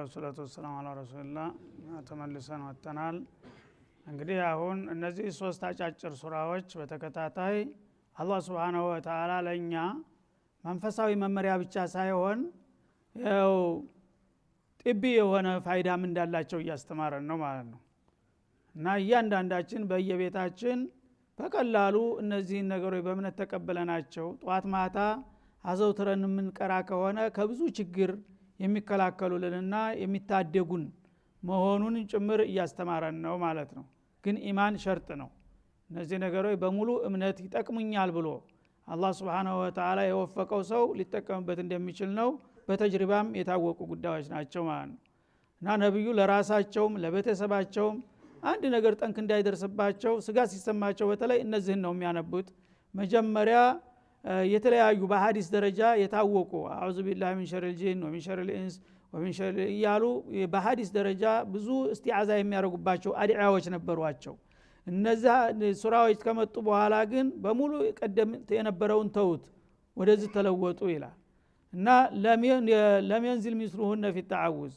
ወሰላቱ ወሰላሙ ዐላ ረሱሊላህ ተመልሰን ወጥተናል። እንግዲህ አሁን እነዚህ ሶስት አጫጭር ሱራዎች በተከታታይ አላህ Subhanahu Wa Ta'ala ለኛ መንፈሳዊ መመሪያ ብቻ ሳይሆን ያው ጥቢ የሆነ ፋይዳም እንዳላቸው እያስተማረን ነው ማለት ነው። እና እያንዳንዳችን በየቤታችን በቀላሉ እነዚህ ነገሮች በእምነት ተቀበለናቸው ጧት ማታ አዘውትረን የምንቀራ ከሆነ ከብዙ ችግር የሚከላከሉልንና የሚታደጉን መሆኑን ጭምር እያስተማረን ነው ማለት ነው። ግን ኢማን ሸርጥ ነው። እነዚህ ነገሮች በሙሉ እምነት ይጠቅሙኛል ብሎ አላህ Subhanahu Wa Ta'ala የወፈቀው ሰው ሊጠቀምበት እንደሚችል ነው በተጅሪባም የታወቁ ጉዳዮች ናቸው ማለት ነው። እና ነብዩ ለራሳቸውም ለቤተሰባቸውም አንድ ነገር ጠንክ እንዳይደርስባቸው ስጋት ሲሰማቸው በተለይ እነዚህን ነው የሚያነቡት። መጀመሪያ የተለያዩ በሐዲስ ደረጃ የታወቁ አዑዙ ቢላሂ ሚን ሸሪል ጂን ወሚን ሸሪል ኢንስ ወሚን ሸሪል ያሉ በሐዲስ ደረጃ ብዙ እስቲዓዛ የሚያደርጉባቸው አድዓዎች ነበሯቸው። እነዛ ሱራዎች ከመጡ በኋላ ግን በሙሉ ቀደም የነበረውን ተውት ወደዚህ ተለወጡ ይላል። እና ለም ينزل مثلهن في التعوذ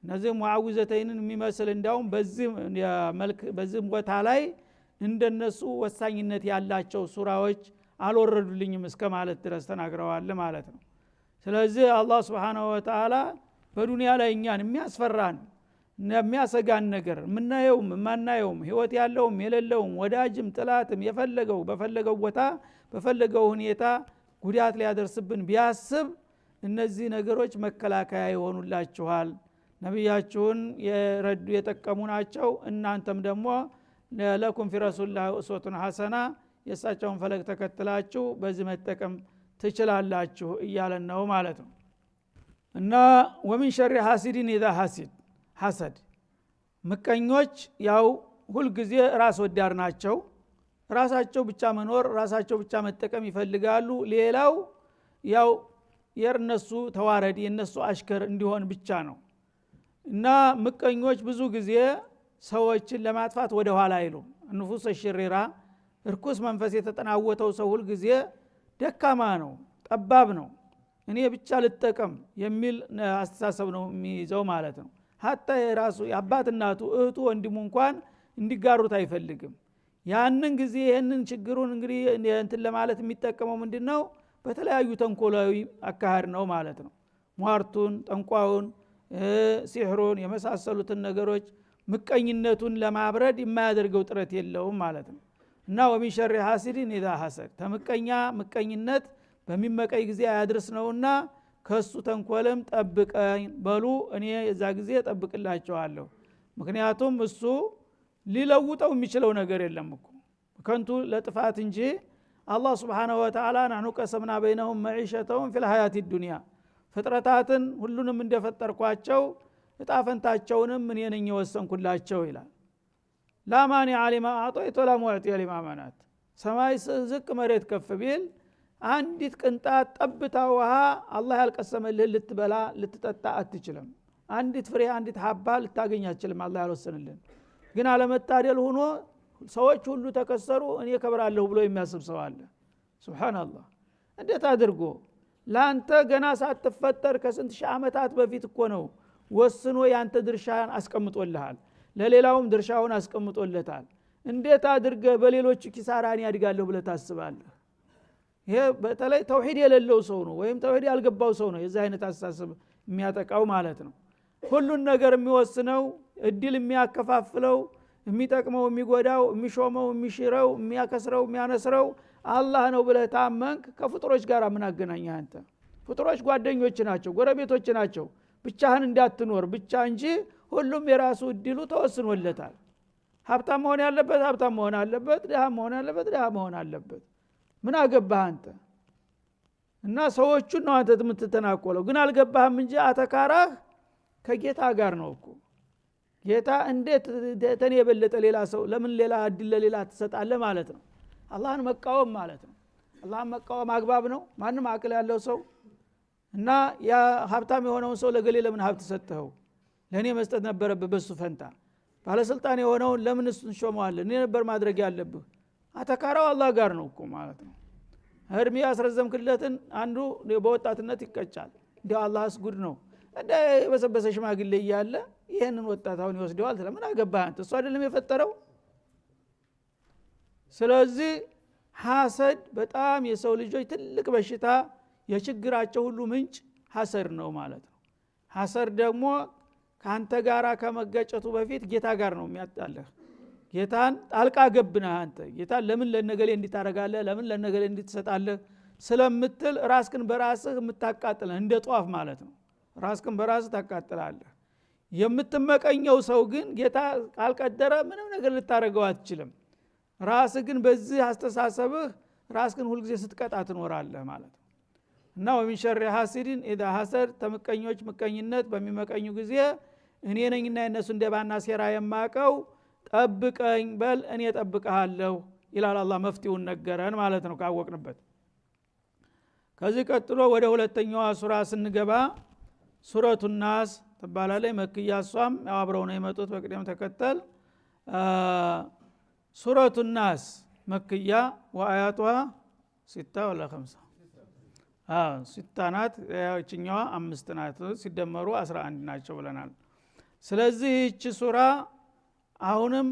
እነዚህ ሙዓውዘተይንን የሚመስል እንዳውም በዚህ ቦታ ላይ እንደነሱ ወሳኝነት ያላቸው ሱራዎች አልወረዱልኝም እስከ ማለት ድረስ ተናግረዋል ማለት ነው። ስለዚህ አላህ Subhanahu Wa Ta'ala በዱንያ ላይ እኛን የሚያስፈራን የሚያሰጋን ነገር ምናየውም ማናየውም ህይወት ያለውም የሌለውም ወዳጅም ጥላትም የፈለገው በፈለገው ቦታ በፈለገው ሁኔታ ጉዳት ሊያደርስብን ቢያስብ እነዚህ ነገሮች መከላከያ ይሆኑላችኋል። ነብያችሁን የረዱ የጠቀሙ ናቸው። እናንተም ደግሞ ለኩም ፊ ረሱሊላህ ኡስወቱን ሐሰና የሳቸውን ፈለግ ተከትላችሁ በዚህ መጠቀም ትችላላችሁ እያለን ነው ማለት ነው። እና ወሚን ሸሪ ሐሲዲን ኢዛ ሐሰድ ምቀኞች ያው ሁል ጊዜ ራስ ወዳድ ናቸው። ራሳቸው ብቻ መኖር ራሳቸው ብቻ መጠቀም ይፈልጋሉ። ሌላው ያው የነሱ ተዋረድ የነሱ አሽከር እንዲሆን ብቻ ነው። እና ምቀኞች ብዙ ጊዜ ሰዎችን ለማጥፋት ወደ ኋላ አይሉም። ንፉስ ሽሪራ እርኩስ መንፈስ የተጠናወተው ሰው ሁሉ ጊዜ ደካማ ነው፣ ጠባብ ነው፣ እኔ ብቻ ልጠቀም የሚል አስተሳሰብ ነው የሚይዘው ማለት ነው። hatta የራሱ የአባት እናቱ እህቱ ወንድሙ እንኳን እንዲጋሩት አይፈልግም። ያንን ጊዜ ይሄንን ችግሩን እንግዲህ እንትን ለማለት የሚጠቀመው ምንድነው? በተለያዩ ተንኮላዊ አካሄድ ነው ማለት ነው። ሟርቱን፣ ጠንቋውን፣ ሲህሩን የመሳሰሉትን ነገሮች ምቀኝነቱን ለማብረድ የማያደርገው ጥረት የለውም ማለት ነው። እና ወሚን ሸሪ ሐሲዲን ኢዛ ሐሰድ ተምቀኛ ምቀኝነት በሚመቀይ ጊዜ አያድርስ ነውና ከሱ ተንኮልም ጠብቀኝ በሉ እኔ የዛ ጊዜ ጠብቅላችኋለሁ። ምክንያቱም እሱ ሊለውጠው የሚችለው ነገር የለም እኮ ከንቱ ለጥፋት እንጂ አላህ Subhanahu Wa Ta'ala ነኑ ቀሰምና በይነሁም መዒሸተሁም ፊል ሐያቲ ዱንያ ፍጥረታትን ሁሉንም እንደፈጠርኳቸው እጣፈንታቸውንም እኔ ነኝ የወሰንኩላቸው ይላል። ላማኒ አሊማ አጦይቶ ለሙዕጢ ሊማ መናት ሰማይ ዝቅ መሬት ከፍ ቢል አንዲት ቅንጣት ጠብታ ውሃ አላህ ያልቀሰመልህ ልትበላ ልትጠጣ አትችልም። አንዲት ፍሬ አንዲት ሀባ ልታገኝ አትችልም አላህ ያልወሰነልን። ግን አለመታደል ሆኖ ሰዎች ሁሉ ተከሰሩ እኔ ከብራለሁ ብሎ የሚያስብ ሰው አለ። ሱብሃንአላህ እንዴት አድርጎ ላንተ ገና ሳትፈጠር ከስንት ሺህ ዓመታት በፊት እኮ ነው ወስኖ ያንተ ድርሻን አስቀምጦልሃል፣ ለሌላውም ድርሻውን አስቀምጦለታል። እንዴት አድርገ በሌሎች ኪሳራን ያድጋለሁ ብለ ታስባለህ? ይሄ በተለይ ተውሂድ የሌለው ሰው ነው ወይም ተውሂድ ያልገባው ሰው ነው የዚህ አይነት አስተሳሰብ የሚያጠቃው ማለት ነው። ሁሉን ነገር የሚወስነው እድል የሚያከፋፍለው የሚጠቅመው የሚጎዳው የሚሾመው የሚሽረው የሚያከስረው የሚያነስረው አላህ ነው ብለህ ታመንክ ከፍጥሮች ጋር ምን አገናኘህ አንተ? ፍጥሮች ጓደኞች ናቸው፣ ጎረቤቶች ናቸው። ብቻህን እንዳትኖር ብቻ እንጂ ሁሉም የራሱ እድሉ ተወስኖለታል። ሀብታም መሆን ያለበት ሀብታም መሆን አለበት፣ ድሃ መሆን ያለበት ድሃ መሆን አለበት። ምን አገባህ አንተ? እና ሰዎቹን ነው አንተ የምትተናቆለው። ግን አልገባህም እንጂ አተካራህ ከጌታ ጋር ነው እኮ። ጌታ እንዴት ተኔ የበለጠ ሌላ ሰው ለምን ሌላ እድል ለሌላ ትሰጣለህ ማለት ነው። አላህን መቃወም ማለት ነው። አላህን መቃወም አግባብ ነው? ማንም አቅል ያለው ሰው እና ያ ሀብታም የሆነውን ሰው ለገሌ ለምን ሀብት ሰጠኸው? ለኔ መስጠት ነበረብህ በሱ ፈንታ። ባለስልጣን የሆነውን ለምን እሱን ሾመዋለህ? እኔ ነበር ማድረግ ያለብህ። አተካራው አላህ ጋር ነው እኮ ማለት ነው። እድሜ ያስረዘምክለትን አንዱ በወጣትነት ይቀጫል። እንዲያው አላህስ ጉድ ነው። እንደ በሰበሰ ሽማግሌ እያለ ይሄንን ወጣት አሁን ይወስደዋል ስለምን አገባህ አንተ እሱ አይደለም የፈጠረው ስለዚህ ሐሰድ በጣም የሰው ልጆች ትልቅ በሽታ የችግራቸው ሁሉ ምንጭ ሐሰድ ነው ማለት ነው ሐሰድ ደግሞ ካንተ ጋራ ከመገጨቱ በፊት ጌታ ጋር ነው የሚያጣልህ ጌታን ጣልቃ ገብነህ አንተ ጌታን ለምን ለነገሌ እንዲታረጋለህ ለምን ለነገሌ እንድትሰጣለህ ስለምትል ራስክን በራስህ የምታቃጥለህ እንደ ጧፍ ማለት ነው ራስክን በራስህ ታቃጥላለህ የምትመቀኘው ሰው ግን ጌታ ካልቀደረ ምንም ነገር ልታረጋው አትችልም ራስህ ግን በዚህ አስተሳሰብህ ራስክን ሁሉ ጊዜ ስትቀጣ ትኖራለህ ማለት ነው እና ወሚን ሸር ሐሲድን ኢዛ ሐሰድ ተመቀኞች ምቀኝነት በሚመቀኙ ጊዜ እኔ ነኝና የነሱ እንደባና ሴራ የማቀው ጠብቀኝ በል እኔ ጠብቀሃለሁ ይላል አላህ መፍትሄውን ነገረን ማለት ነው ካወቅንበት ከዚህ ቀጥሎ ወደ ሁለተኛው ሱራ ስንገባ ሱረቱ ናስ ተባላለች መክያ ሷም አብረው ነው የመጡት በቅደም ተከተል ሱረቱ ናስ መክያ ወአያቷ 6 ወላ 5 6 ናት ያቺኛዋ 5 ናት ሲደመሩ 11 ናቸው ብለናል ስለዚህ እቺ ሱራ አሁንም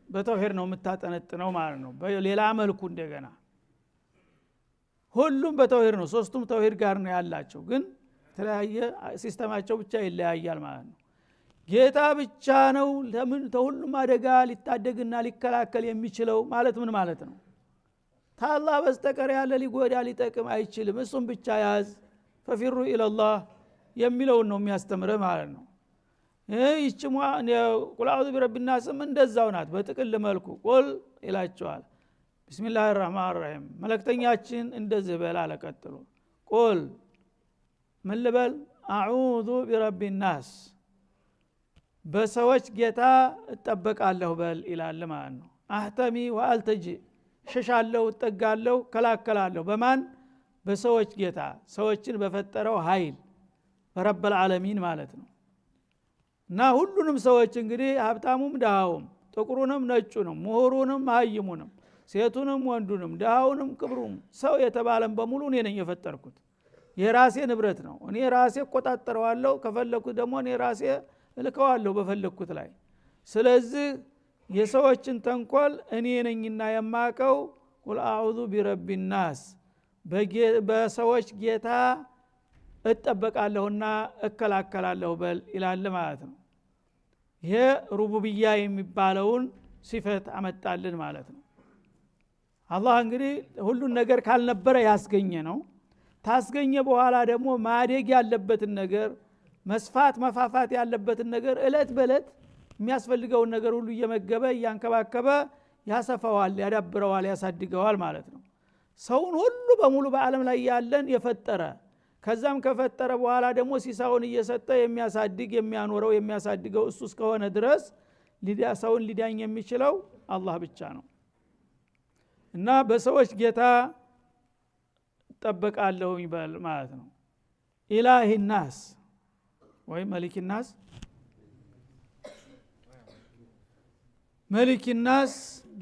በተውሂድ ነው የምታጠነጥነው ማለት ነው በሌላ መልኩ እንደገና ሁሉም በተውሂድ ነው ሶስቱም ተውሂድ ጋር ነው ያላቸው ግን ተለያየ ሲስተማቸው ብቻ ይለያያል ማለት ነው ጌታ ብቻ ነው ለምን ተሁሉም አደጋ ሊታደግና ሊከላከል የሚችለው ማለት ምን ማለት ነው ታላህ በስተቀር ያለ ሊጎዳ ሊጠቅም አይችልም እሱም ብቻ ያዝ ፈፊሩ ኢላላህ የሚለውን ነው የሚያስተምረው ማለት ነው ይህችሟ ቁል አዑዙ ቢረቢን ናስም እንደዛው ናት በጥቅል መልኩ ቁል ይላቸዋል ቢስሚላሂ ረህማን ረሂም መልእክተኛችን እንደዚህ በል አለቀጥሎ ቁል ምን ልበል አዑዙ ቢረቢን ናስ በሰዎች ጌታ እጠበቃለሁ በል ይላል ማለት ነው አህተሚ ወአልተጂ ሸሻለሁ እጠጋለሁ ከላከላለሁ በማን በሰዎች ጌታ ሰዎችን በፈጠረው ኃይል በረበል ዓለሚን ማለት ነው እና ሁሉንም ሰዎች እንግዲህ ሀብታሙም ደሃውም ጥቁሩንም ነጩንም ምሁሩንም መሃይሙንም ሴቱንም ወንዱንም ደሃውንም ክብሩም ሰው የተባለም በሙሉ እኔ ነኝ የፈጠርኩት የራሴ ንብረት ነው እኔ ራሴ ቆጣጠረዋለሁ ከፈለኩት ደግሞ እኔ ራሴ እልከዋለሁ በፈለኩት ላይ ስለዚህ የሰዎችን ተንኮል እኔ ነኝና የማቀው ቁል አዑዙ ቢረቢን ናስ በሰዎች ጌታ እጠበቃለሁና እከላከላለሁ በል ይላል ማለት ነው ይሄ ሩቡብያ የሚባለውን ሲፈት አመጣልን ማለት ነው አላህ እንግዲህ ሁሉን ነገር ካልነበረ ያስገኘ ነው ታስገኘ በኋላ ደግሞ ማደግ ያለበትን ነገር መስፋት መፋፋት ያለበትን ነገር እለት በለት የሚያስፈልገውን ነገር ሁሉ እየመገበ እያንከባከበ ያሰፋዋል ያዳብረዋል ያሳድገዋል ማለት ነው ሰውን ሁሉ በሙሉ በአለም ላይ ያለን የፈጠረ ከዛም ከፈጠረ በኋላ ደግሞ ሲሳውን እየሰጠ የሚያሳድግ የሚያኖረው የሚያሳድገው እሱ እስከሆነ ድረስ ሰውን ሊዳኝ የሚችለው አላህ ብቻ ነው እና በሰዎች ጌታ ተጠበቃለሁ ይባል ማለት ነው ኢላሂ ናስ ወይ መሊክ ናስ መሊክ ናስ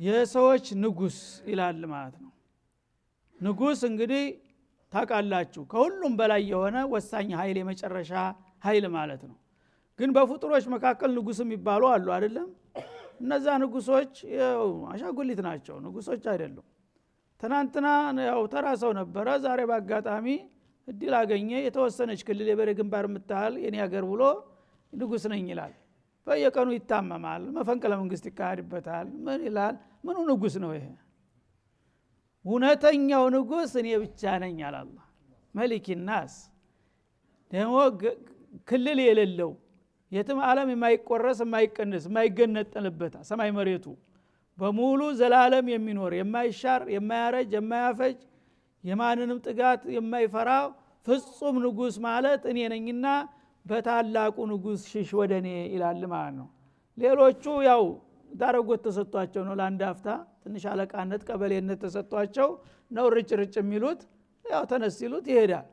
የሰዎች ንጉስ ይላል ማለት ነው ንጉስ እንግዲህ ታቃላችሁ ከሁሉም በላይ የሆነ ወሳኝ ኃይል የመጨረሻ ኃይል ማለት ነው ግን በፍጡሮች መካከል ንጉስም ይባሉ አሉ አይደለም እነዛ ንጉሶች አሻጉሊት ናቸው ንጉሶች አይደሉም ትናንትና ያው ተራሰው ነበረ ዛሬ በአጋጣሚ እድል አገኘ የተወሰነች ክልል የበሬ ግንባር የምታህል የኔ ሀገር ብሎ ንጉስ ነኝ ይላል በየቀኑ ይታመማል መፈንቅለ መንግስት ይካሄድበታል ምን ይላል ምኑ ንጉስ ነው ይሄ እውነተኛው ንጉስ እኔ ብቻ ነኝ አለ አላህ መሊክ ናስ ደግሞ ክልል የሌለው የትም ዓለም የማይቆረስ የማይቀነስ የማይገነጠልበት ሰማይ መሬቱ በሙሉ ዘላለም የሚኖር የማይሻር የማያረጅ የማያፈጅ የማንንም ጥጋት የማይፈራ ፍጹም ንጉስ ማለት እኔ ነኝና በታላቁ ንጉስ ሽሽ ወደኔ ይላል ማለት ነው ሌሎቹ ያው ዳረጎት ተሰጥቷቸው ነው ለአንድ አፍታ ትንሽ አለቃነት ቀበሌነት ተሰጥቷቸው ነው ርጭ የሚሉት ያው ተነስ ይሉት ይሄዳል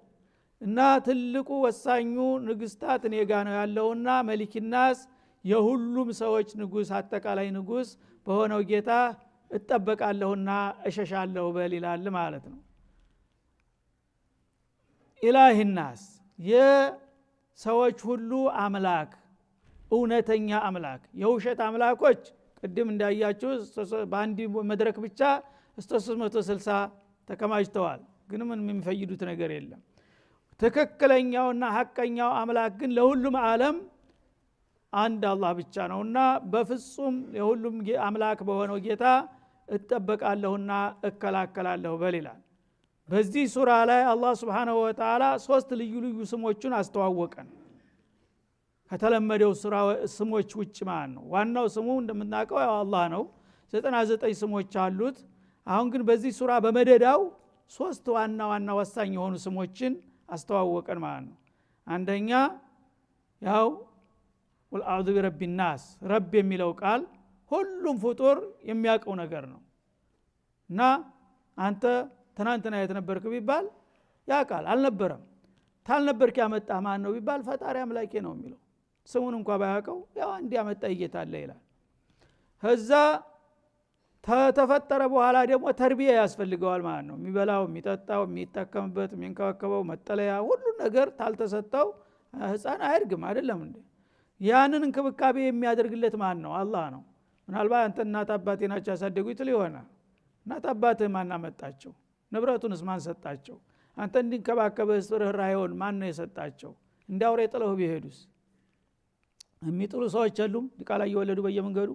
እና ትልቁ ወሳኙ ንግስታት እኔ ጋር ነው ያለውና መሊክ ናስ የሁሉም ሰዎች ንጉስ አጠቃላይ ንጉስ በሆነው ጌታ እጠበቃለሁና እሸሻለሁ በል ይላል ማለት ነው ኢላሂ ናስ ሰዎች ሁሉ አምላክ እውነተኛ አምላክ የውሸት አምላኮች ቅድም እንዳያችሁ በአንድ መድረክ ብቻ እስከ 360 ተከማችተዋል ግን ምን የሚፈይዱት ነገር የለም ትክክለኛውና ሐቀኛው አምላክ ግን ለሁሉም ዓለም አንድ አላህ ብቻ ነውና በፍጹም የሁሉም አምላክ በሆነው ጌታ እጠበቃለሁና እከላከላለሁ በሊላል በዚህ ሱራ ላይ አላህ Subhanahu Wa Ta'ala ሶስት ልዩ ልዩ ስሞችን አስተዋወቀን ከተለመደው ሱራ ስሞች ውጭ ማለት ነው ዋናው ስሙ እንደምናውቀው ያው አላህ ነው 99 ስሞች አሉት አሁን ግን በዚህ ሱራ በመደዳው ሶስት ዋና ወሳኝ የሆኑ ስሞችን አስተዋወቀን ማለት ነው አንደኛ ያው ቁል አዑዙ ቢረቢ الناس ረብ የሚለው ቃል ሁሉም ፍጡር የሚያውቀው ነገር ነው እና አንተ ትናንትና የት ነበርክ ቢባል ያውቃል አልነበረም ታልነበርክ ያመጣ ማን ነው ቢባል ፈጣሪ አምላኬ ነው የሚለው ስሙን እንኳን ባያውቀው ያው አንድ ያመጣ ይየታለ ይላል ከዛ ተፈጠረ በኋላ ደግሞ ተርቢያ ያስፈልገዋል ማለት ነው የሚበላው የሚጠጣው የሚጠቀምበት የሚንከባከበው መጠለያ ሁሉ ነገር ታልተሰጠው ህፃን አያድግም አይደለም እንዴ ያንን እንክብካቤ የሚያደርግለት ማን ነው አላህ ነው ምናልባት አንተ እናት አባቴ ናቸው ያሳደጉት ይሆናል እናት አባትህ ማን አመጣቸው ንብረቱንስ ማን ሰጣቸው አንተ እንዲንከባከበህ ርህራሄውን ማን ነው የሰጣቸው እንዳውሬ ጥለው ቢሄዱስ የሚጥሉ ሰዎች አይደሉም ዲቃላ እየወለዱ በየመንገዱ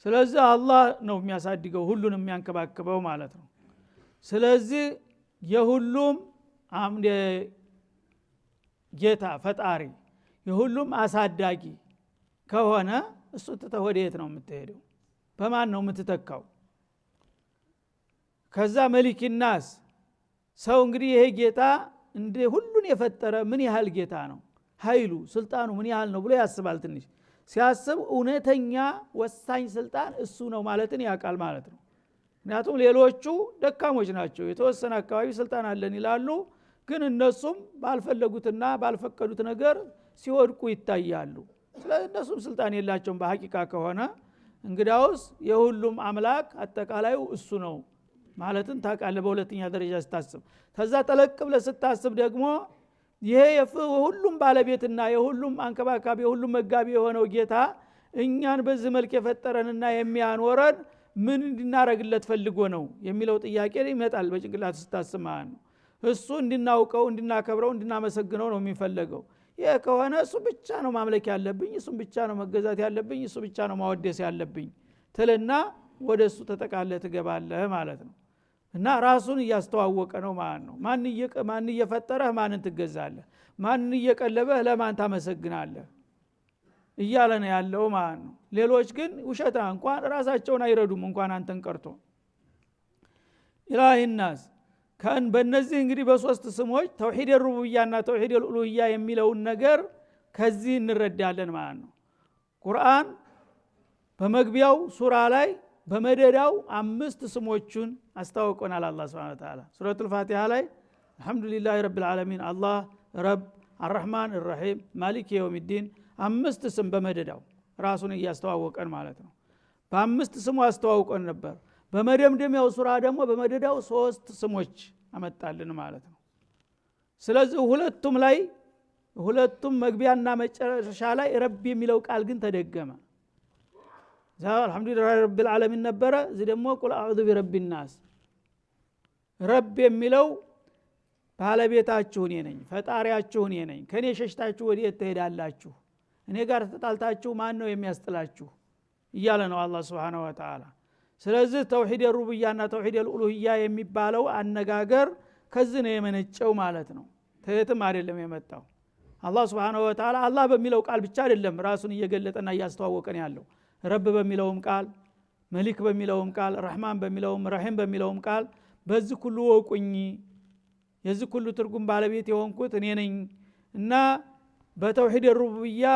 ስለዚህ አላህ ነው የሚያሳድገው ሁሉንም የሚያንከባክበው ማለት ነው ስለዚህ የሁሉም አምደ ጌታ ፈጣሪ የሁሉም አሳዳጊ ከሆነ እሱ ተተወደየት ነው የምትሄደው በማን ነው የምትተካው ከዛ መሊክ الناس ሰው እንግዲህ ይሄ ጌታ እንደ ሁሉን የፈጠረ ምን ያህል ጌታ ነው ኃይሉ ስልጣኑ ምን ያህል ነው ብሎ ያስባል ትንሽ ሲያስብ እውነተኛ ወሳኝ ስልጣን እሱ ነው ማለትን ያቃል ማለት ነው ምክንያቱም ሌሎቹ ደካሞች ናቸው የተወሰነ አካባቢ ስልጣን አለን ይላሉ ግን እነሱም ባልፈለጉትና ባልፈቀዱት ነገር ሲወድቁ ይታያሉ ስለዚህ እነሱም ስልጣን የላቸውም በሐቂቃ ከሆነ እንግዳውስ የሁሉም አምላክ አጠቃላዩ እሱ ነው ማለትን ታቃለ በሁለተኛ ደረጃ ስታስብ ከዛ ተለቅ ብለ ስታስብ ደግሞ ይሄ የሁሉም ባለቤትና የሁሉም አንከባካቢ የሁሉም መጋቢ የሆነው ጌታ እኛን በዚህ መልክ የፈጠረንና የሚያኖረን ምን እንድናረግለት ፈልጎ ነው የሚለው ጥያቄ ይመጣል በጭንቅላት ስታስብ ማለት ነው እሱ እንድናውቀው እንድናከብረው እንድናመሰግነው ነው የሚፈልገው ይሄ ከሆነ እሱ ብቻ ነው ማምለክ ያለብኝ እሱ ብቻ ነው መገዛት ያለብኝ እሱ ብቻ ነው ማወደስ ያለብኝ ትልና ወደሱ ተጠቃለህ ትገባለህ ማለት ነው እና ራሱን ያስተዋወቀ ነው ማለት ነው ማን እየፈጠረህ ማንን ትገዛለህ ማን እየቀለበህ ለማን ታመሰግናለህ እያለ ነው ያለው ማለት ነው ሌሎች ግን ውሸታ እንኳን ራሳቸውን አይረዱም እንኳን አንተን ቀርቶ ኢላሂ الناس ካን በእነዚህ እንግዲህ በሶስት ስሞች ተውሂድ ሩቡቢያና ተውሂድ ኡሉሂያ የሚለውን ነገር ከዚህ እንረዳለን ማለት ነው ቁርአን በመግቢያው ሱራ ላይ በመደዳው 5 ስሞችን አስተዋውቆናል አላህ Subhanahu Wa Ta'ala ሱረቱል ፋቲሃ ላይ አልহামዱሊላሂ ረብል ዓለሚን አላህ ረብ አርrahማን الرحيم ማሊክ የውሚዲን 5 ስም በመደዳው ራሱን ያስተዋወቀን ማለት ነው በ5 ስሙ አስተዋውቆን ነበር በመደምደሚያው ሱራ ደግሞ በመደዳው 3 ስሞች አመጣልን ማለት ነው ስለዚህ ሁለቱም መግቢያና መጨረሻ ላይ ረብ የሚለው ቃል ግን ተደገመ አልহামዱሊላሂ ረብል ዓለሚን ነበረ እዚህ ደግሞ ቁል አዑዙ ቢረቢ الناس ረብ የሚለው ባለቤታችሁ እኔ ነኝ ፈጣሪያችሁ እኔ ነኝ ከኔ ሸሽታችሁ ወዴት ትሄዳላችሁ እኔ ጋር ተጣልታችሁ ማን ነው የሚያስጥላችሁ እያለ ነው አላህ Subhanahu Wa Ta'ala ስለዚህ ተውሂድ ሩቡቢያና ተውሂድ ኡሉሂያ የሚባለው አነጋገር ከዚህ ነው የመነጨው ማለት ነው ተየትም አይደለም የመጣው አላህ Subhanahu Wa Ta'ala አላህ በሚለው ቃል ብቻ አይደለም ራሱን እየገለጠና እያስተዋወቀን ያለው ረብ በሚለውም ቃል መሊክ በሚለውም ቃል ረህማን በሚለውም ረሂም በሚለውም ቃል በዚህ ሁሉ ወቁኝ የዚህ ሁሉ ትርጉም ባለቤት የሆንኩት እኔ ነኝ እና በተውሂድ ሩቡቢያ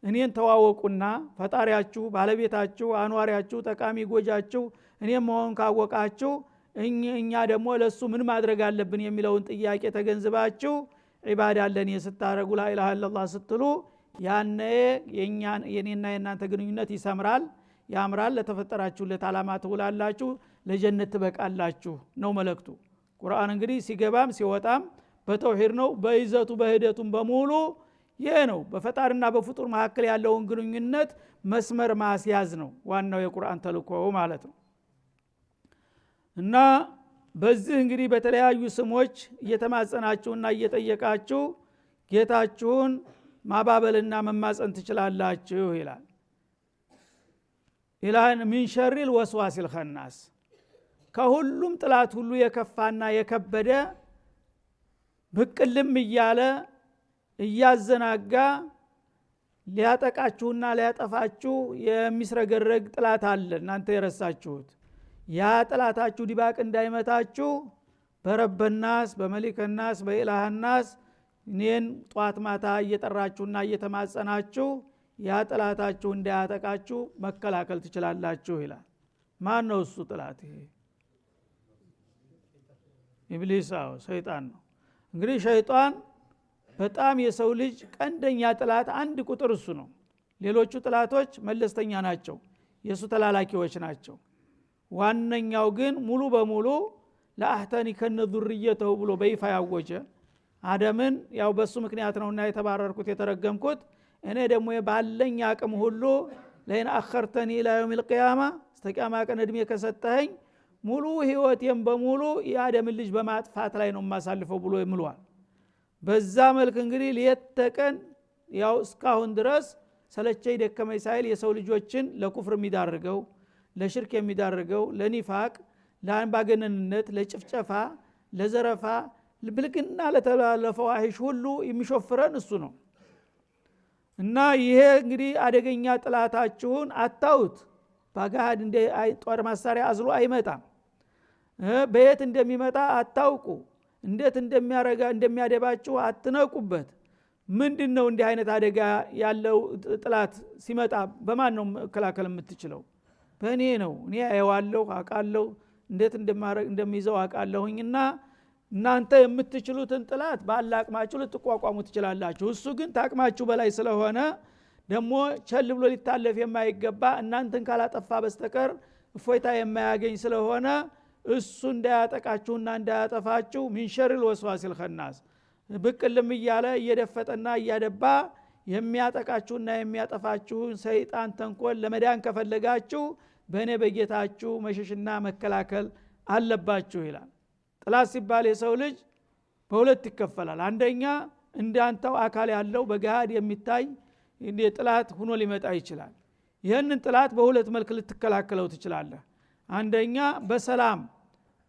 እኔን ተዋወቁና ፈጣሪያችሁ ባለቤታችሁ አኗሪያችሁ ጠቃሚ ጎጃችሁ እኔ መሆን ካወቃችሁ እኛ ደግሞ ለሱ ምን ማድረግ አለብን የሚለውን ጥያቄ ተገንዝባችሁ ዒባዳ ለኔ ስታረጉ ላ ኢላሃ ኢላላህ ስትሉ ያነ የኔና የናንተ ግንኙነት ይሰምራል ያምራል ለተፈጠራችሁለት ዓላማ ትውላላችሁ ለጀነት ትበቃላችሁ ነው መልእክቱ ቁርአን እንግዲህ ሲገባም ሲወጣም በተውሂድ ነው በይዘቱ በሂደቱም በሙሉ ይሄ ነው በፈጣሪና በፍጡር መካከል ያለውን ግንኙነት መስመር ማስያዝ ነው ዋናው የቁርአን ተልእኮው ማለት ነው እና በዚህ እንግዲህ በተለያዩ ስሞች እየተማጸናችሁና እየጠየቃችሁ ጌታችሁን ማባበልና መማጸን ትችላላችሁ ይላል ኢላን ሚን ሸሪል ወስዋሲል ኸናስ ከሁሉም ጥላት ሁሉ የከፋና የከበደ ብቅልም እያለ እያዘናጋ ሊያጠቃችሁና ሊያጠፋችሁ የሚስረገረግ ጥላት አለ እናንተ የረሳችሁት ያ ጥላታችሁ ዲባቅ እንዳይመታችሁ በረበናስ በመሊከናስ በኢላህናስ እኔን ጧት ማታ እየጠራችሁና እየተማጸናችሁ ያ ጥላታችሁ እንዳያጠቃችሁ መከላከል ትችላላችሁ ይላል ማን ነው እሱ ጥላት ይሄ ኢብሊስ ሰይጣን ነው እንግዲህ ሸይጣን በጣም የሰው ልጅ ቀንደኛ ጥላት አንድ ቁጥር እሱ ነው ሌሎቹ ጥላቶች መለስተኛ ናቸው የሱ ተላላኪዎች ናቸው ዋነኛው ግን ሙሉ በሙሉ ለአህተኒ ከነ ذريته ብሎ በይፋ ያወጀ አደምን ያው በሱ ምክንያት ነውና የተባረርኩት የተረገምኩት እኔ ደግሞ ባለኝ አቅም ሁሉ ለይን አخرتني الى يوم القيامه استقامه ቀን እድሜ ከሰጠኸኝ ሙሉ ህይወቴን በሙሉ የአደም ልጅ በማጥፋት ላይ ነው ማሳልፈው ብሎ ይምሏል በዛ መልክ እንግዲህ ለየተቀን ያው እስካሁን ድረስ ሰለቸይ ደከመይ ሳይል የሰው ልጆችን ለኩፍር የሚዳርገው ለሽርክ የሚዳርገው ለኒፋቅ ለአንባገነንነት ለጭፍጨፋ ለዘረፋ ለብልግና ለተላለፈዋሂሽ ሁሉ የሚሾፍረን እሱ ነው እና ይሄ እንግዲህ አደገኛ ጥላታችሁን አታውት ባጋድ እንደ ጦር መሳሪያ አዝሎ አይመጣም በየት እንደሚመጣ አታውቁ እንዴት እንደሚያደባችሁ አትነቁበት ምንድነው እንዲህ አይነት አደጋ ያለው ጥላት ሲመጣ በማን ነው መከላከል የምትችለው በእኔ ነው እኔ አየዋለሁ አቃለሁ እንዴት እንደሚይዘው አቃለሁኝና እናንተ የምትችሉትን ጥላት ባላቅማችሁ ልትቋቋሙ ትችላላችሁ እሱ ግን ታቅማችሁ በላይ ስለሆነ ደሞ ቸል ብሎ ሊታለፍ የማይገባ እናንተን ካላጠፋ በስተቀር እፎይታ የማያገኝ ስለሆነ እሱ እንዳያጠቃችሁና እንዳያጠፋችሁ ሚን ሸሪል ወስዋሲል ኸናስ ብቅልም እያለ እየደፈጠና እያደባ የሚያጠቃችሁና የሚያጠፋችሁ ሰይጣን ተንኮል ለመዳን ከፈለጋችሁ በእኔ በጌታችሁ መሸሽና መከላከል አለባችሁ ይላል ጥላት ሲባል የሰው ልጅ በሁለት ይከፈላል አንደኛ እንዳንተው አካል ያለው በጋድ የሚታይ ጥላት ሆኖ ሊመጣ ይችላል ይሄንን ጥላት በሁለት መልክ ልትከላከለው ትችላለህ አንደኛ በሰላም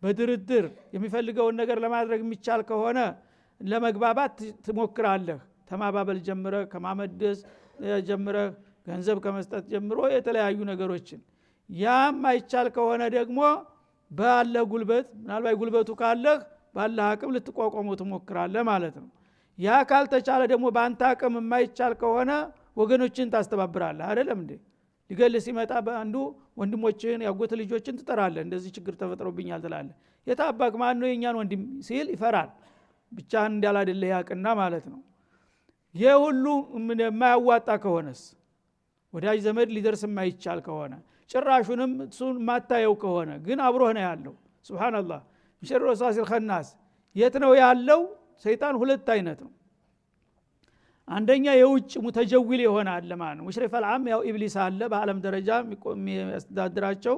በድርድር የሚፈልገውን ነገር ለማድረግ የሚቻል ከሆነ ለመግባባት ትሞክራለህ ተማባበል ጀምረ ከማመደስ ጀምረ ገንዘብ ከመስጠት ጀምሮ የተለያዩ ነገሮችን ያም አይቻል ከሆነ ደግሞ ባለ ጉልበት ምናልባት ጉልበቱ ካለህ ባለ አቅም ልትቋቋመው ትሞክራለህ ማለት ነው ያ ካልተቻለ ደግሞ ባንተ አቅም የማይቻል ከሆነ ወገኖችን ታስተባብራለህ አይደለም እንዴ ሊገል ሲመጣ በአንዱ ወንድሞችን ያጎተ ልጆችን ትጠራለህ እንደዚህ ችግር ተፈጥሮብኛል ትላለህ የታባክ ማን ነው የኛን ወንድም ሲል ይፈራል ብቻህን እንዳላደለ ያቅና ማለት ነው የሁሉ የማያዋጣ ከሆነስ ወዳጅ ዘመድ ሊደርስ የማይቻል ከሆነ ጭራሹንም እሱን ማታየው ከሆነ ግን አብሮህ ነው ያለው ሱብሃንአላህ ሸር ወስዋሲል ኸናስ የት ነው ያለው ሰይጣን ሁለት አይነት ነው አንደኛ የውጭ ሙተጀዊል ይሆናል ለማን ነው ሙሽሪፍ አልዓም ያው ኢብሊስ አለ በአለም ደረጃ የሚያስተዳድራቸው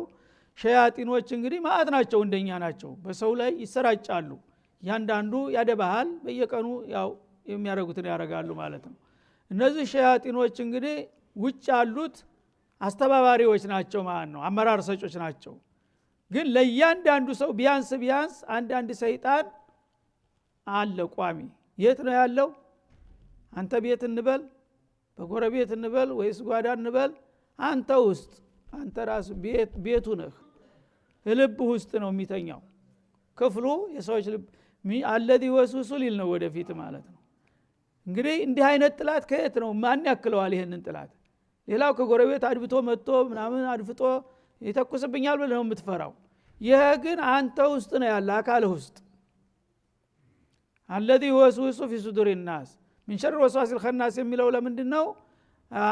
ሸያጢኖች እንግዲህ ማአት ናቸው እንደኛ ናቸው በሰው ላይ ይሰራጫሉ ያንዳንዱ ያደባሃል በየቀኑ ያው የሚያረጉትን ያረጋሉ ማለት ነው እነዚህ ሸያጢኖች እንግዲህ ውጭ ያሉት አስተባባሪዎች ናቸው ማለት ነው አመራር ሰጮች ናቸው ግን ለያንዳንዱ ሰው ቢያንስ አንድ ሰይጣን አለ ቋሚ የት ነው ያለው አንተ ቤት እንበል በጎረቤት እንበል ወይስ ጓዳ እንበል አንተ ውስጥ አንተ ራስ ቤቱ ነህ ልብ ውስጥ ነው የሚተኛው ክፍሉ የሰዎች ልብ አለዚ ወስውሱ ሊል ነው ወደፊት ማለት ነው እንግዲህ እንዲህ አይነት ጥላት ከየት ነው ማን ያክለዋል ይሄንን ጥላት ሌላው ከጎረቤት አድብቶ መጥቶ ምናምን አድፍጦ ይተኩስብኛል ብለህ ነው የምትፈራው ይሄ ግን አንተ ውስጥ ነው ያለ አካል ውስጥ አለዚ ወስውሱ ፊ ሱዱሪ الناس من شر وسواس الخناس የሚለው ለምንድነው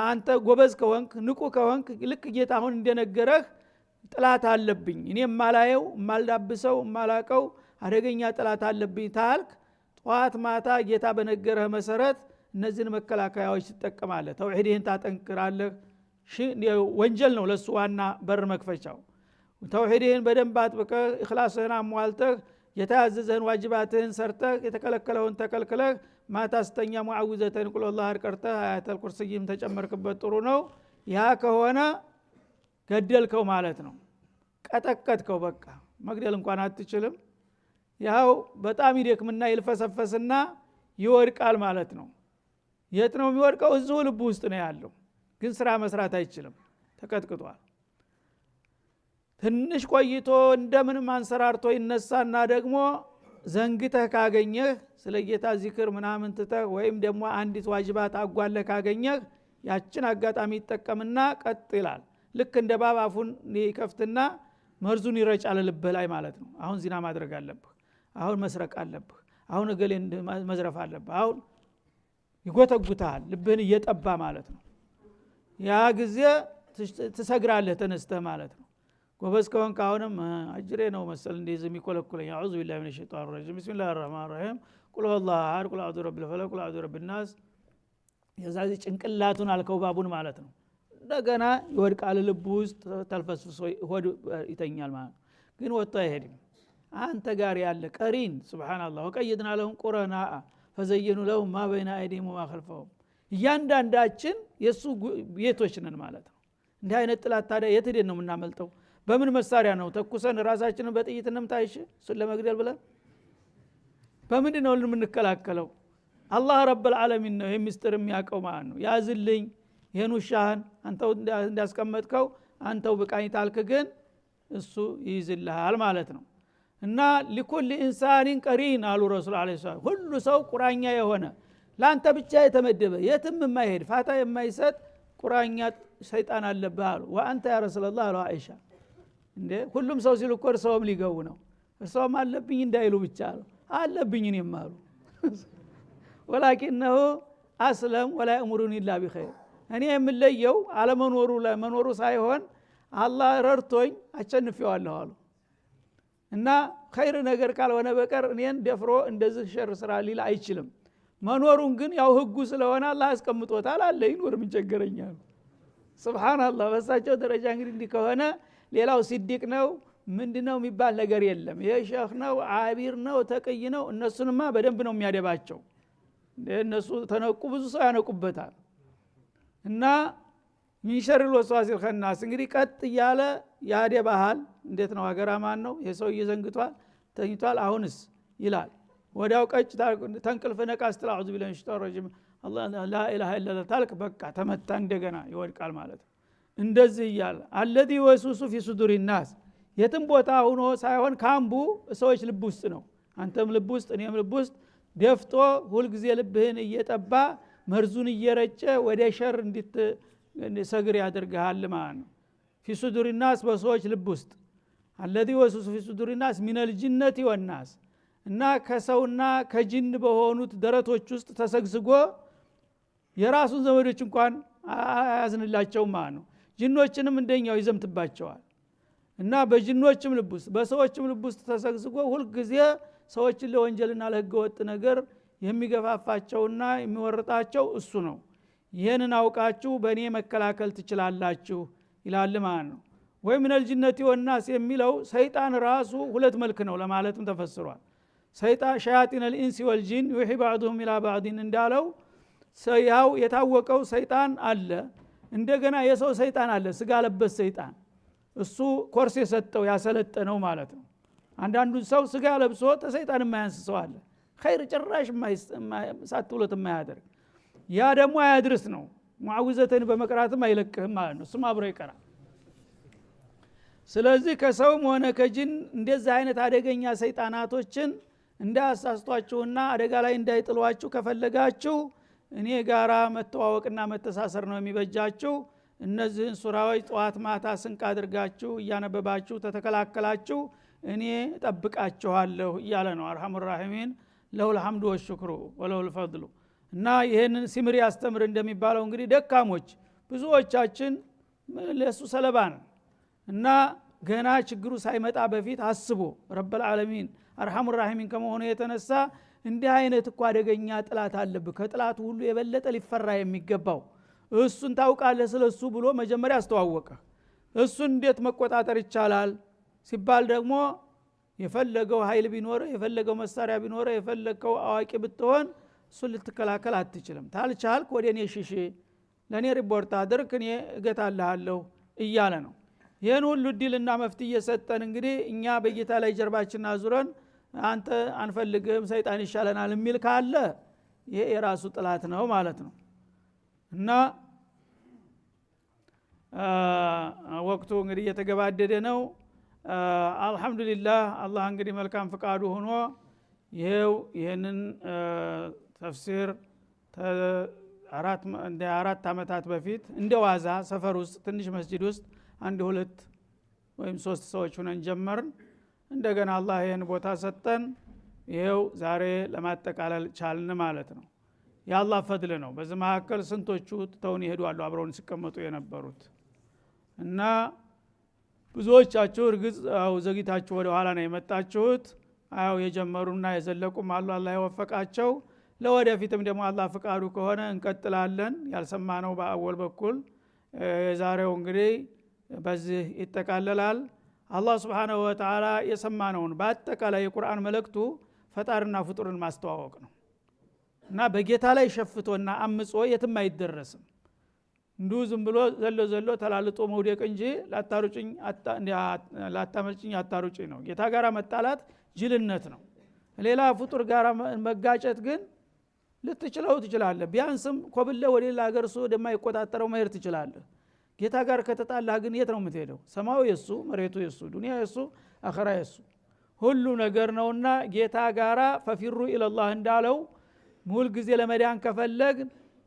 አንተ ጎበዝ ከሆንክ ንቁ ከሆንክ ልክ ጌታ አሁን እንደነገረህ ጥላት አለብኝ እኔ ማላየው ማልዳብሰው ማላቀው አደገኛ ጥላት አለብኝ ታልክ ጧት ማታ ጌታ በነገረህ መሰረት እነዚህን መከላከያዎች ትጠቀማለህ ተውሂድህን ታጠንክራለህ ወንጀል ነው ለሱ ዋና በር መክፈቻው ተውሂድህን በደንብ አጥብቀህ ኢኽላስህን አሟልተህ የታዘዘህን ዋጅባትህን ሰርተህ የተከለከለውን ተከልክለህ ማታ ስተኛ ሙዓውዘተን ቁል ወላሂ ቀርተህ አያተል ኩርሲይም ተጨመርክበት ጥሩ ነው ያ ከሆነ ገደልከው ማለት ነው ቀጠቀጥከው በቃ መግደል እንኳን አትችልም ያው በጣም ይደክምና ይልፈሰፈስና ይወድቃል ማለት ነው የት ነው የሚወድቀው እዚሁ ልብ ውስጥ ነው ያለው ግን ስራ መስራት አይችልም ተቀጥቅጧል ትንሽ ቆይቶ እንደምንም አንሰራርቶ ይነሳና ደግሞ ዘንግተህ ካገኘህ ስለጌታ ዚክር ምናምን ትተህ ወይም ደግሞ አንዲት ዋጅባት አጓለህ ካገኘህ ያችን አጋጣሚ ይጠቀምና ቀጥ ይላል ልክ እንደ ባብ አፉን ይከፍትና መርዙን ይረጫል ልብህ ላይ ማለት ነው አሁን ዚና ማድረግ አለብህ አሁን መስረቅ አለብህ አሁን እገሌን መዝረፍ አለብህ አሁን ይጎተጉታል ልብህን እየጠባ ማለት ነው ያ ጊዜ ትሰግራለህ ተነስተህ ማለት ነው ጎበዝ ከሆንክ አሁንም አጅሬ ነው መሰል እንደዚህ የሚኮለኩለኝ አዑዙ ቢላሂ ሚነሽ ሸይጣኒ ረጂም ቢስሚላሂር ረህማኒር ረሂም ቁል ሁወላሁ አሐድ ቁል አዑዙ ቢረቢል ፈለቅ ቁል አዑዙ ቢረቢን ናስ የዛዚ ጭንቅላቱን አልከውባቡን ማለት ነው እንደገና ይወድቃል ልብ ውስጥ ተልፈስፍሶ ሆድ ይተኛል ማለት ግን ወጣ አይሄድም አንተ ጋር ያለ ቀሪን ሱብሃንአላህ ወቀይድና ለሁም ቁረና ፈዘየኑ ለሁም ማ በይነ አይዲሂም ወማ ኸልፈሁም እያንዳንዳችን የሱ ቤቶች ነን ማለት ነው እንዲህ አይነት ጥላት ታዲያ የት ሄደን ነው የምናመልጠው በምን መሳሪያ ነው ተኩሰን ራሳችንን በጥይት እንምታይሽ እሱን ለመግደል ብለን በምንድን ነው የምንከላከለው አላህ ረብል ዓለሚን ነው የሚስጥር የሚያቀው ማለት ነው ያዝልኝ ይሄን ውሻህን አንተው እንዳስቀመጥከው አንተው በቃኝ ታልክ ግን እሱ ይይዝልሃል ማለት ነው እና لكل انسان قرين አሉ ረሱል አለይሂ ሰላም ሁሉ ሰው ቁራኛ የሆነ ላንተ ብቻ የተመደበ የትም የማይሄድ ፋታ የማይሰጥ ቁራኛ ሰይጣን አለብህ አሉ ወአንተ ያ ረሱላህ አሉ አይሻ እንዴ ሁሉም ሰው ሲል እኮ ሰውም ሊገቡ ነው እርሷም አለብኝ እንዳይሉ ብቻ አለብኝ እኔም አሉ ወላኪነሁ አስለም ወላ ያእሙሩኒ ኢላ ቢኸይር እኔ የምለየው አለመኖሩ ለመኖሩ ሳይሆን አላህ ረድቶኝ አቸንፈዋለሁ አሉ እና ኸይር ነገር ካልሆነ በቀር እኔን ደፍሮ እንደዚህ ሸር ስራ ሊል አይችልም መኖሩን ግን ያው ህጉ ስለሆነ አላህ አስቀምጦታል አለ ይኖር ምን ቸገረኛል ሱብሃንአላህ በሳቸው ደረጃ እንግዲህ ከሆነ ሌላው ሲዲቅ ነው ምንድነው የሚባል ነገር የለም ይሄ ሼህ ነው አቢር ነው ተቀይ ነው እነሱንማ በደንብ ነው የሚያደባቸው እነሱ ተነቁ ብዙ ሰው ያነቁበታል እና ሚንሸርል ወስዋሲል ኸናስ እንግዲህ ቀጥ ያለ ያደባሃል እንዴት ነው አገራማን ነው የሰው ይዘንግቷል ተኝቷል አሁንስ ይላል ወዲያው ቀጭ ተንቅልፍ ነቃስ ተላዑዙ ቢላሂ ሚነሽ ሸይጣኒ ረጂም አላህ ላ ኢላሃ ኢላላህ ታልክ በቃ ተመታ እንደገና ይወድቃል ማለት እንደዚህ ይያል አለዚ ወሱሱ ፊ ሱዱሪ الناس የትም ቦታ ሆኖ ሳይሆን ካምቡ ሰዎች ልብ ውስጥ ነው አንተም ልብ ውስጥ እኔም ልብ ውስጥ ደፍጦ ሁሉ ጊዜ ልብህን እየጠባ መርዙን እየረጨ ወደ ሸር እንድትሰግር ያደርጋል ማለት ነው ፊ ሱዱሪ الناس በሰዎች ልብ ውስጥ አለዚ ወሱሱ ፊ ሱዱሪ الناس من الجنة والناس እና ከሰውና ከጂን በሆኑት ደረቶች ውስጥ ተሰግስጎ የራሱን ዘመዶች እንኳን አያዝንላቸው ማለት ነው ጂኖችንም እንደኛው ይዘምትባቸዋል እና በጂኖችም ልብ ውስጥ በሰዎችም ልብ ውስጥ ተሰግስጎ ሁሉ ጊዜ ሰዎችን ለወንጀልና ለህገወጥ ነገር የሚገፋፋቸውና የሚወርጣቸው እሱ ነው ይሄንን አውቃችሁ በእኔ መከላከል ትችላላችሁ ይላል ማለት ነው ወይ من الجنة والناس የሚለው ሰይጣን ራሱ ሁለት መልክ ነው ለማለትም ተፈስሯል ሰይጣን ሸያጢን الانس والجن يوحي بعضهم الى بعض እንዳለው ሰያው የታወቀው ሰይጣን አለ እንደገና የሰው ሰይጣን አለ ስጋ ለበስ ሰይጣን እሱ ኮርስ የሰጠው ያሰለጠነው ማለት ነው አንዳንዱ ሰው ስጋ ለብሶ ተሰይጣን የማያንስ ሰው አለ ኸይር ጭራሽ ሳትውለት የማያደርግ ያ ደግሞ አያድርስ ነው ሙዓውዘተን በመቅራትም አይለቅህም ማለት ነው እሱም አብሮ ይቀራል ስለዚህ ከሰውም ሆነ ከጂን እንደዚህ አይነት አደገኛ ሰይጣናቶችን እንዳያሳስቷችሁና አደጋ ላይ እንዳይጥሏችሁ ከፈለጋችሁ እኔ ጋራ መተዋወቅና መተሳሰር ነው የሚበጃችሁ እነዚህን ሱራዎች ጧት ማታ ስንቅ አድርጋችሁ እያነበባችሁ ተተከላከላችሁ እኔ እጠብቃችኋለሁ እያለ ነው አርሐሙር ራሒሚን ለሁል ሐምዱ ወሽክሩ ወለሁል ፈድሉ እና ይሄንን ሲምሪ ያስተምር እንደሚባለው እንግዲህ ደካሞች ብዙዎቻችን ለሱ ሰለባ ነን እና ገና ችግሩ ሳይመጣ በፊት አስቦ ረብል ዓለሚን አርሐሙር ራሒሚን ከመሆኑ የተነሳ እንዲህ አይነት እኮ አደገኛ ጥላት አለብህ ከጥላቱ ሁሉ የበለጠ ሊፈራ የሚገባው እሱን ታውቃለህ ስለሱ ብሎ መጀመሪያ አስተዋወቀ እሱን እንዴት መቆጣጠር ይቻላል ሲባል ደግሞ የፈለገው ኃይል ቢኖር የፈለገው መሳሪያ ቢኖር የፈለገው አዋቂ ብትሆን እሱን ልትከላከል አትችልም ታልቻልክ ወደኔ ሽሽ ለኔ ሪፖርት አድርግ እኔ እገታልሃለሁ እያለ ነው ይሄን ሁሉ ዲልና መፍትሄ እየሰጠን እንግዲህ እኛ በጌታ ላይ ጀርባችንን አዙረን አንተ አንፈልግም ሰይጣን ይሻለናል የሚል ካለ ይሄ የራሱ ጥላት ነው ማለት ነው እና ወቅቱ እንግዲህ እየተገባደደ ነው አልহামዱሊላህ አላህ እንግዲህ መልካም ፍቃዱ ሆኖ ይሄንን ተፍሲር አራት አመታት በፊት እንደዋዛ ሰፈር ውስጥ ትንሽ መስጂድ ውስጥ አንድ ሁለት ወይም ሶስት ሰዎች ሆነን ጀመርን እንደገና አላህ ይሄን ቦታ ሰጠን ይሄው ዛሬ ለማጠቃለል ቻልን ማለት ነው የአላህ ፈድል ነው በዚህ መካከል ስንቶቹ ተውን ይሄዳሉ አብረውን ሲቀመጡ የነበሩት እና ብዙዎቻችሁ እርግጥ ዘግይታችሁ ወደ ኋላ ነው የመጣችሁት አው የጀመሩና የዘለቁም አላህ ይወፈቃቸው ለወደፊትም ደግሞ አላህ ፍቃዱ ከሆነ እንቀጥላለን ያልሰማነው በአወል በኩል የዛሬው እንግዲህ በዚህ ይተካለላል አላህ Subhanahu Wa Ta'ala የሰማነውን በአጠቃላይ የቁርአን መልእክቱ ፈጣርና ፍጡርን ማስተዋወቅ ነው እና በጌታ ላይ ሸፍቶና አምጾ የትም አይደረስም እንዱ ዝም ብሎ ዘሎ ተላልጦ መውደቅ እንጂ ላታመልጭኝ አታሩጭኝ ነው ጌታ ጋራ መጣላት ጅልነት ነው ሌላ ፍጡር ጋራ መጋጨት ግን ልትችለው ትችላለህ ቢያንስም ኮብለ ወደ ሌላ ሀገር እሱ እንደማይቆጣጠረው መሄድ ትችላለህ ጌታ ጋር ከተጣላህ ግን የት ነው የምትሄደው ሰማዩ የሱ መሬቱ የሱ ዱንያ የሱ አኺራ የሱ ሁሉ ነገር ነውና ጌታ ጋራ ፈፊሩ ኢላላህ እንዳለው ሙሉ ጊዜ ለመዳን ከፈለግ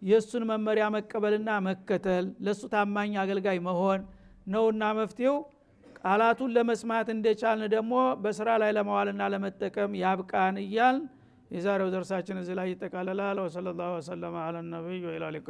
የሱን መመሪያ መቀበልና መከተል ለሱ ታማኝ አገልጋይ መሆን ነውና መፍትሄው ቃላቱን ለመስማት እንደቻልን ደግሞ በስራ ላይ ለማዋልና ለመጠቀም ያብቃን ይያል የዛሬው ደርሳችን እዚህ ላይ ይተካለላል ወሰለላሁ ዐለ ነብዩ ወኢላ ሊቃ